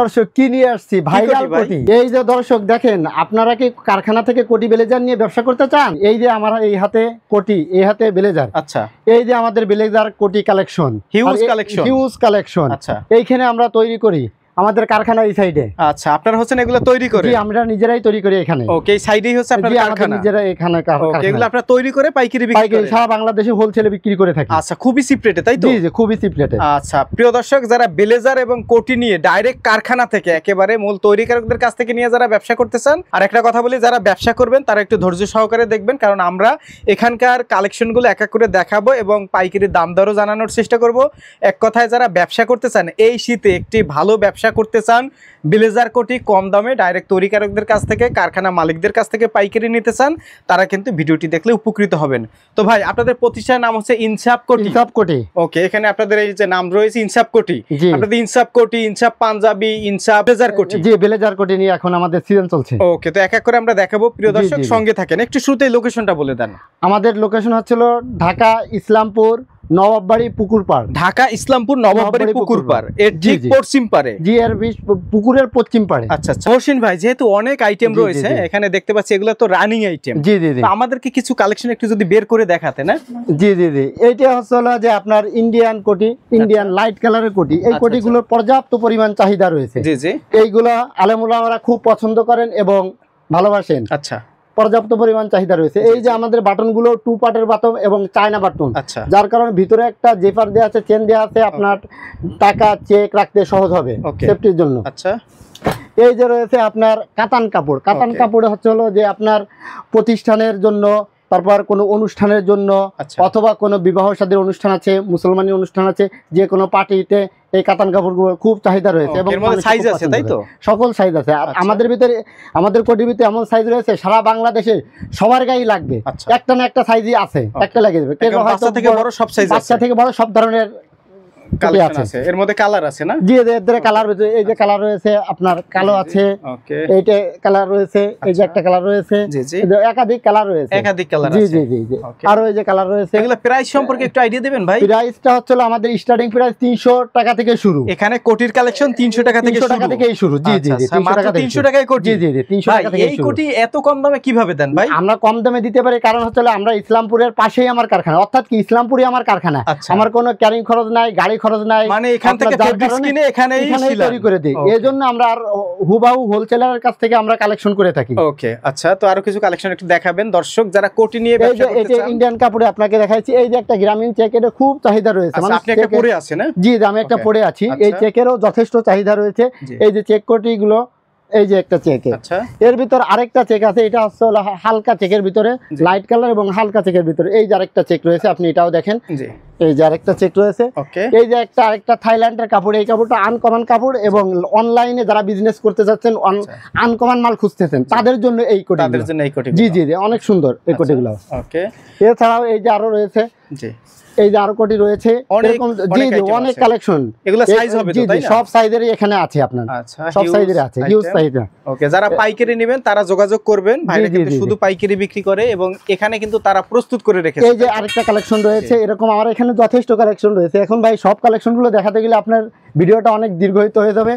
দর্শক কি নিয়ে আসছি ভাইরাল কোটি। এই যে দর্শক দেখেন, আপনারা কি কারখানা থেকে কোটি ব্লেজার নিয়ে ব্যবসা করতে চান? এই যে আমার এই হাতে কোটি, এই হাতে ব্লেজার। আচ্ছা, এই যে আমাদের ব্লেজার কোটি কালেকশন, হিউজ কালেকশন। আচ্ছা, এইখানে আমরা তৈরি করি আমাদের কারখানা এই সাইডে। আচ্ছা, আপনারা হচ্ছেন এগুলো তৈরি করে? জি, আমরা নিজেরাই তৈরি করি এখানে। ওকে, এই সাইডেই হচ্ছে আপনাদের কারখানা? নিজেরা এখানে কারখানা। এগুলো আপনারা তৈরি করে পাইকারি বিক্রি করেন? সারা বাংলাদেশে হোলসেলে বিক্রি করে থাকি। আচ্ছা, খুবই চিপ রেটে, তাই তো? জি জি, খুবই চিপ রেটে। আচ্ছা, প্রিয় দর্শক, যারা ব্লেজার এবং কোটি নিয়ে ডাইরেক্ট কারখানা থেকে একেবারে মূল তৈরিকারকদের কাছ থেকে নিয়ে যারা ব্যবসা করতে চান, আর একটা কথা বলি, যারা ব্যবসা করবেন তারা একটু ধৈর্য সহকারে দেখবেন, কারণ আমরা এখানকার কালেকশনগুলো এক এক করে দেখাবো এবং পাইকারি দাম দরও জানানোর চেষ্টা করব। এক কথায় যারা ব্যবসা করতে চান, এই শীতে একটি ভালো ব্যবসা করতে চান, ব্লেজার কোটি কম দামে ডাইরেক্ট তৈরিকারকদের কাছ থেকে, কারখানা মালিকদের কাছ থেকে পাইকারি নিতে চান, তারা কিন্তু ভিডিওটি দেখলে উপকৃত হবেন। তো ভাই, আপনাদের প্রতিষ্ঠানের নাম হচ্ছে ইনসাফ কোটি। ইনসাফ কোটি। ওকে, এখানে আপনাদের এই যে নাম রয়েছে ইনসাফ কোটি, আপনাদের ইনসাফ কোটি, ইনসাফ পাঞ্জাবি, ইনসাফ ব্লেজার কোটি। জি, ব্লেজার কোটি নিয়ে এখন আমাদের সিজন চলছে। ওকে, তো এক এক করে আমরা দেখাবো। প্রিয় দর্শক, সঙ্গে থাকেন। একটু শুরুতেই লোকেশনটা বলে দেন। আমাদের লোকেশন হচ্ছিল ঢাকা ইসলামপুর নবাববাড়ি পুকুর পাড়। ঢাকা ইসলামপুর নবাববাড়ি পুকুর পাড়, এর ঠিক পশ্চিম পারে। জি, এর পুকুরের পশ্চিম পারে। আচ্ছা আচ্ছা। মহসিন ভাই, যেহেতু অনেক আইটেম রয়েছে এখানে দেখতে পাচ্ছি, এগুলো তো রানিং আইটেম। জি জি জি, আমাদেরকে কিছু কালেকশন একটু যদি বের করে দেখাতে না? জি জি জি, এইটা হচ্ছে যে আপনার ইন্ডিয়ান কোটি, ইন্ডিয়ান লাইট কালারের কোটি। এই কোটিগুলোর পর্যাপ্ত পরিমাণ চাহিদা রয়েছে। জি জি, এইগুলো আলেম ওলামারা খুব পছন্দ করেন এবং ভালোবাসেন। আচ্ছা, পর্যাপ্ত পরিমাণ চাহিদা রয়েছে। এই যে আমাদের বাটনগুলো 2 পার্টের বাটন এবং চায়না বাটন। আচ্ছা, যার কারণে ভিতরে একটা জেপার দেওয়া আছে, চেন দেওয়া আছে, আপনার টাকা চেক রাখতে সহজ হবে সেফটির জন্য। আচ্ছা, এই যে রয়েছে আপনার কাতান কাপড়। কাতান কাপড় হচ্ছে হলো যে আপনার প্রতিষ্ঠানের জন্য, তারপর কোনো অনুষ্ঠানের জন্য, অথবা কোনো বিবাহ শাদীর অনুষ্ঠান আছে, মুসলমানি অনুষ্ঠান আছে, যে কোনো পার্টিতে এই কাতান কাপড়গুলো খুব চাহিদা রয়েছে এবং সাইজ আছে, তাই তো? সকল সাইজ আছে। আমাদের ভিতরে, আমাদের কোটির ভিতরে এমন সাইজ রয়েছে সারা বাংলাদেশে সবার গায়ে লাগবে। একটা না একটা সাইজই আছে, একটা লাগিয়ে দেবে। বাচ্চা থেকে বড় সব সাইজ আছে, বাচ্চা থেকে বড় সব ধরনের কালেকশন আছে। এর মধ্যে কালার আছে না? জি, এর কালার রয়েছে। এই যে কালার রয়েছে আপনার কালো আছে, এইটা কালার রয়েছে, এই যে একটা কালার রয়েছে, একাধিক কালার রয়েছে, একাধিক কালার আছে। জি জি জি, আর এই যে কালার রয়েছে। এগুলা প্রাইস সম্পর্কে একটু আইডিয়া দিবেন ভাই? প্রাইসটা হচ্ছে আমাদের স্টার্টিং প্রাইস 300 টাকা থেকে শুরু। এখানে কোটির কালেকশন 300 টাকা থেকে শুরু। জি জি জি, 300 টাকায় কোটি। জি জি জি, 300 টাকা থেকে শুরু। এই কোটি এত কম দামে কিভাবে দেন ভাই? আমরা কম দামে দিতে পারি কারণ হচ্ছে আমরা ইসলামপুরের পাশেই আমার কারখানা, অর্থাৎ কি ইসলামপুরে আমার কারখানা। আমার কোনো ক্যারিং খরচ নাই, গাড়ি খরচ নাই, মানে এখান থেকে ফেব্রিক্স কিনে এখানেই তৈরি করে দেই। এজন্য আমরা আর হুবাহু হোলসেলারের কাছ থেকে আমরা কালেকশন করে থাকি। ওকে, আচ্ছা, তো আরো কিছু কালেকশন একটু দেখাবেন দর্শক যারা কোটি নিয়ে ব্যবসা করতে চান। এটা ইন্ডিয়ান কাপড়ে আপনাকে দেখাইছি। এই যে একটা গ্রামীণ চেক, এটা খুব চাহিদা রয়েছে। মানে আপনি একটা পরে আছেন না? জি, আমি একটা পরে আছি। এই চেকেরও যথেষ্ট চাহিদা রয়েছে। এই যে চেক কোটিগুলো, এই যে একটা চেক, এর ভিতর আরেকটা চেক আছে। এটা হচ্ছে হালকা চেকের ভিতরে, লাইট কালার এবং হালকা চেকের ভিতরে এই যে আরেকটা চেক রয়েছে, আপনি এটাও দেখেন। এই যে আরেকটা চেক রয়েছে। এই যে আরেকটা থাইল্যান্ডের কাপড়। এই কাপড়টা আনকমন কাপড় এবং অনলাইনে যারা বিজনেস করতে যাচ্ছেন, আনকমন মাল খুঁজতেছেন, তাদের জন্য এই কোটি। জি জি জি, অনেক সুন্দর এই কোটিগুলো। এছাড়াও এই যে আরো রয়েছে, এই যে আরো কোটি রয়েছে, অনেক কালেকশন। এগুলো সাইজ হবে তো, তাই না? সব সাইজেরই এখানে আছে আপনার। আচ্ছা, সব সাইজের আছে, হিউজ সাইজ। ওকে, যারা পাইকারি নেবেন তারা যোগাযোগ করবেন। ভাইরা কিন্তু শুধু পাইকারি বিক্রি করে এবং এখানে কিন্তু তারা প্রস্তুত করে রেখেছে। এই যে আরেকটা কালেকশন রয়েছে, এরকম আমার এখানে যথেষ্ট কালেকশন রয়েছে। এখন ভাই সব কালেকশনগুলো দেখাতে গেলে আপনার ভিডিওটা অনেক দীর্ঘায়িত হয়ে যাবে,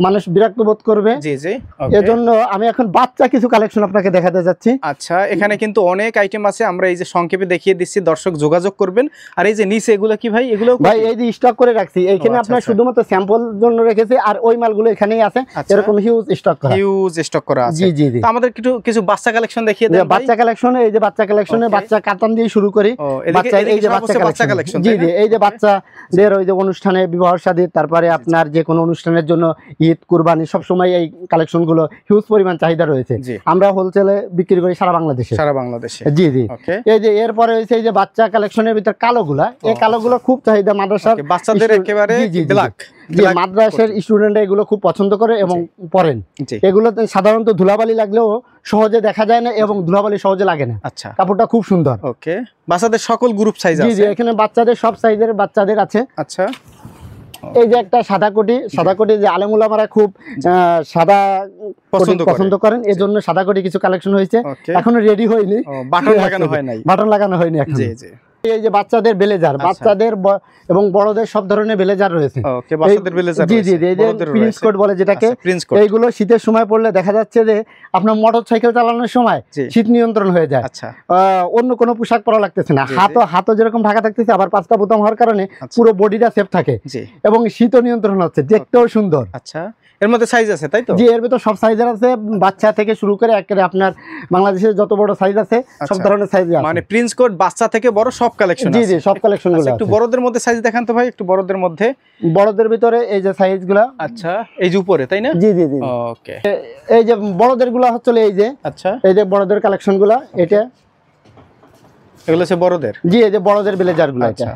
মানুষ বিরক্ত বোধ করবে। জি জি, এজন্য আমি এখন বাচ্চা কিছু কালেকশন আপনাকে দেখাতে যাচ্ছি। আচ্ছা, এখানে কিন্তু অনেক আইটেম আছে, আমরা এই যে সংক্ষেপে দেখিয়ে দিচ্ছি, দর্শক যোগাযোগ করবেন। আর এই যে নিচে এগুলো কি ভাই? এগুলো ভাই এই যে স্টক করে রাখছি, এইখানে আপনার শুধুমাত্র স্যাম্পল জন্য রেখেছি, আর ওই মালগুলো এখানেই আছে। এরকম হিউজ স্টক করা আছে। জি জি জি, আমাদের কিছু বাচ্চা কালেকশন দেখিয়ে দেন। বাচ্চা কালেকশনে, এই যে বাচ্চা কালেকশনে বাচ্চা কাতান দিয়ে শুরু করি। বাচ্চা, এই যে বাচ্চা কালেকশন। জি জি, এই যে বাচ্চাদের ওই যে অনুষ্ঠানে, বিবাহ শাদী, তারপরে আপনার যে কোনো অনুষ্ঠানের জন্য, ঈদ, কুরবানি, সব সময় এই কালেকশন গুলো হিউজ পরিমাণ চাহিদা রয়েছে। আমরা হোলসেলে বিক্রি করি সারা বাংলাদেশে। জি জি, এই যে এরপরে হয়েছে এই যে বাচ্চা কালেকশনের ভিতর কালোগুলা। এই কালোগুলো খুব চাহিদা মাদ্রাসার বাচ্চাদের, একেবারে ব্ল্যাক। মাদ্রাসার স্টুডেন্টরা এগুলো খুব পছন্দ করে এবং পরেন। এগুলো সাধারণত ধুলাবালি লাগলেও সহজে দেখা যায় না এবং ধুলাবালি সহজে লাগে না। আচ্ছা, কাপড়টা খুব সুন্দর। ওকে, বাচ্চাদের সকল গ্রুপ সাইজ আছে। জি জি, এখানে বাচ্চাদের সব সাইজের বাচ্চাদের আছে। আচ্ছা, এই যে একটা সাদা কোটি। সাদা কোটি যে আলেম ওলামারা খুব সাদা পছন্দ করেন, এজন্য সাদা কোটি কিছু কালেকশন হয়েছে। এখনো রেডি হয়নি, বাটন লাগানো হয় নাই। বাটন লাগানো হয়নি এখন। জি জি, এই যে বাচ্চাদের ব্লেজার, বাচ্চাদের এবং বড়দের সব ধরনের ব্লেজার রয়েছে। ওকে, বাচ্চাদের ব্লেজার জি জি, এই যে প্রিন্স কোট বলে যেটাকে, এইগুলো শীতের সময় পড়লে দেখা যাচ্ছে যে আপনার মোটরসাইকেল চালানোর সময় শীত নিয়ন্ত্রণ হয়ে যায়। আচ্ছা, অন্য কোনো পোশাক পরা লাগতেছে না, হাতও যেরকম ঢাকা থাকতেছে, আবার 5টা বোতাম হওয়ার কারণে পুরো বডিটা সেফ থাকে এবং শীত নিয়ন্ত্রণ হচ্ছে, দেখতেও সুন্দর। আচ্ছা, এর মধ্যে সাইজ আছে তাই তো? জি, এর ভিতর সব সাইজের আছে, বাচ্চা থেকে শুরু করে একেবারে আপনার বাংলাদেশের যত বড় সাইজ আছে সব ধরনের সাইজ আছে। মানে প্রিন্স কোট বাচ্চা থেকে বড় সব কালেকশন আছে? জি জি, সব কালেকশনগুলো আছে। একটু বড়দের মধ্যে সাইজ দেখান তো ভাই, একটু বড়দের মধ্যে। বড়দের ভিতরে এই যে সাইজগুলো, আচ্ছা, এই যে উপরে তাই না? জি জি জি, ওকে। এই যে বড়দের গুলো হচ্ছে এই যে, আচ্ছা, এই যে বড়দের কালেকশনগুলো, এটা এগুলো হচ্ছে বড়দের? জি, এই যে বড়দের ব্লেজারগুলো, এটা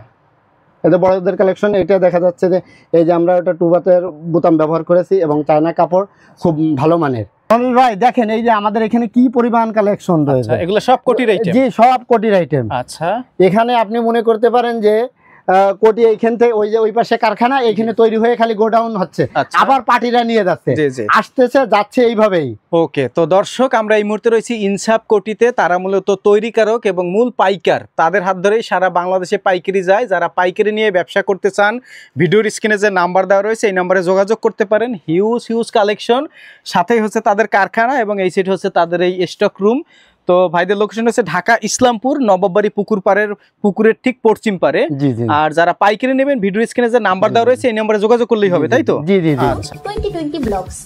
এটা বড়দের কালেকশন। এটা দেখা যাচ্ছে যে এই যে আমরা ওটা 2 বাতের বোতাম ব্যবহার করেছি এবং চায়না কাপড় খুব ভালো মানের। অনিল ভাই দেখেন এই যে আমাদের এখানে কি পরিমাণ কালেকশন রয়েছে। এগুলো সব কোটির আইটেম? জি, সব কোটির আইটেম। আচ্ছা, এখানে আপনি মনে করতে পারেন যে কোটি এইখান থেকে ওই যে ওই পাশে কারখানা, এখানে তৈরি হয়ে খালি গোডাউন হচ্ছে, আবার পার্টিরা নিয়ে যাচ্ছে, আসতেছে যাচ্ছে এইভাবেই। ওকে, তো দর্শক আমরা এই মুহূর্তে রয়েছি ইনসাফ কোটিতে। তারা মূলত তৈরিকারক এবং মূল পাইকার, তাদের হাত ধরেই সারা বাংলাদেশে পাইকারি যায়। যারা পাইকারি নিয়ে ব্যবসা করতে চান, ভিডিওর স্ক্রিনে যে নাম্বার দেওয়া রয়েছে এই নাম্বারে যোগাযোগ করতে পারেন। হিউজ কালেকশন, সাথেই হচ্ছে তাদের কারখানা এবং এই সাইড হচ্ছে তাদের এই স্টক রুম। তো ভাইদের লোকেশন হচ্ছে ঢাকা ইসলামপুর নবাববাড়ি পুকুরের ঠিক পশ্চিম পারে। আর যারা পাইকারি নেবেন ভিডিও স্ক্রিনে যে নাম্বার দেওয়া রয়েছে এই নাম্বারে যোগাযোগ করলেই হবে, তাই তো? জি জি জি। 2020 ব্লগস।